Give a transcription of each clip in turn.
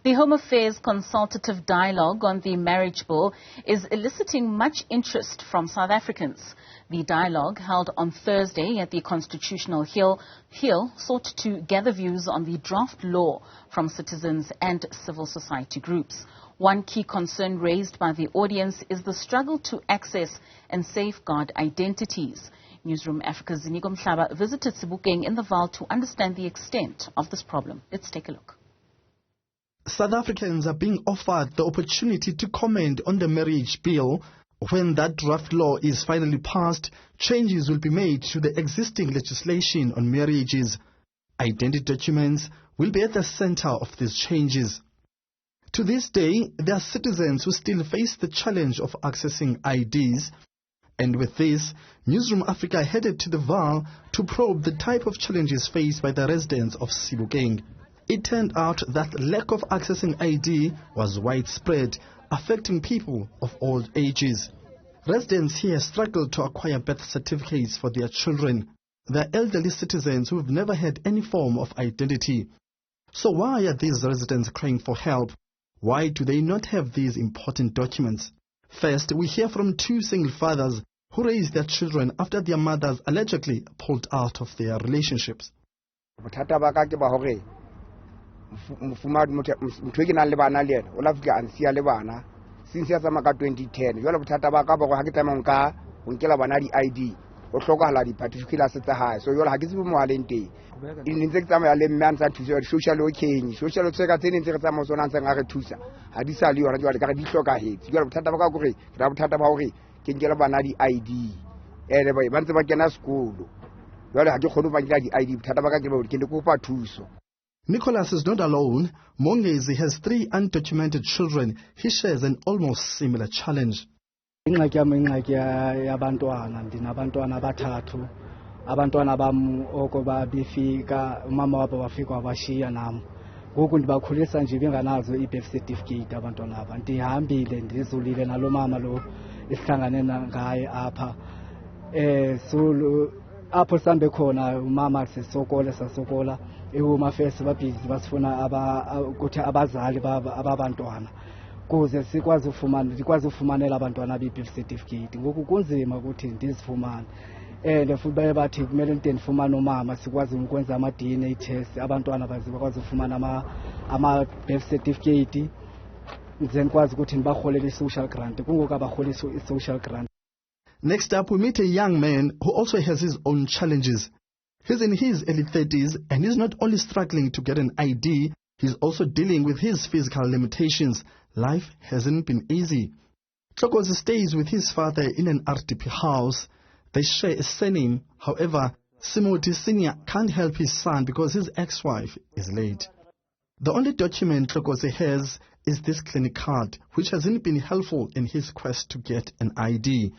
The Home Affairs consultative dialogue on the marriage bill is eliciting much interest from South Africans. The dialogue, held on Thursday at the Constitutional Hill, sought to gather views on the draft law from citizens and civil society groups. One key concern raised by the audience is the struggle to access and safeguard identities. Newzroom Afrika's Ziniko Mhlaba visited Sebokeng in the Vaal to understand the extent of this problem. Let's take a look. South Africans are being offered the opportunity to comment on the marriage bill. When that draft law is finally passed, changes will be made to the existing legislation on marriages. Identity documents will be at the center of these changes. To this day, there are citizens who still face the challenge of accessing IDs. And with this, Newzroom Afrika headed to the Vaal to probe the type of challenges faced by the residents of Sebokeng. It turned out that lack of accessing ID was widespread, affecting people of all ages. Residents here struggle to acquire birth certificates for their children. They are elderly citizens who have never had any form of identity. So why are these residents crying for help? Why do they not have these important documents? First, we hear from two single fathers who raised their children after their mothers allegedly pulled out of their relationships. Since 2010, you have to back up or Hakitamonka, Unkela Banadi ID, or Shokaladi, particular Sata, so you'll have to be more than day. In Insectam, I man to social change, social secretary in Amazon and Aratusa. Hadisa, you are the Shoka hit. You have Tatabakuri, Rabtatabari, Kingela Banadi ID. Anyway, Bantabakana school. You have to hold the ID, Tatabaka, Kindukupa Tuso. Nicholas is not alone. Mongezi has 3 undocumented children. He shares an almost similar challenge. Abantwana bam okoba bifika mama wabo wafika wabashiya nami ngoku ndibakhulisa nje benganazo i-birth certificate abantwana aba ndihambile ndizulile nalo mama lo isihlangane ngaye apha apho sambe khona umama sasokola eHome Affairs babhizi basifuna ukuthi abazali ababantwana kuze sikwazi ufumanela abantwana be-birth certificate ngoku kunzima ukuthi ndizifumane futhi baye bathi kumele ndifumane umama sikwazi ukwenza ama-DNA test abantwana bakwazi ufumana ama-birth certificate then kwazi ukuthi ndibarholele i-social grant kungoku abarholisa i-social grant. Next up, we meet a young man who also has his own challenges. He's in his early 30s and he's not only struggling to get an ID, he's also dealing with his physical limitations. Life hasn't been easy. Tlokosi stays with his father in an RDP house. They share a surname. However, Simoti Sr. can't help his son because his ex-wife is late. The only document Tlokosi has is this clinic card, which hasn't been helpful in his quest to get an ID.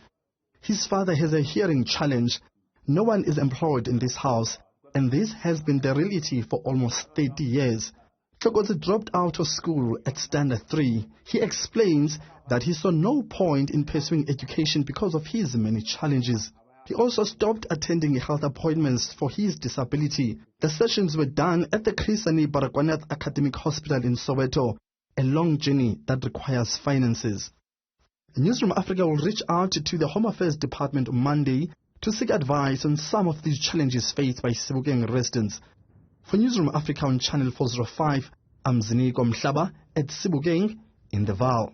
His father has a hearing challenge. No one is employed in this house, and this has been the reality for almost 30 years. Tlokosi dropped out of school at Standard 3. He explains that he saw no point in pursuing education because of his many challenges. He also stopped attending health appointments for his disability. The sessions were done at the Krisani Baragwanath Academic Hospital in Soweto, a long journey that requires finances. Newzroom Afrika will reach out to the Home Affairs Department on Monday to seek advice on some of these challenges faced by Sebokeng residents. For Newzroom Afrika on Channel 405, I'm Ziniko Mhlaba at Sebokeng in the Vaal.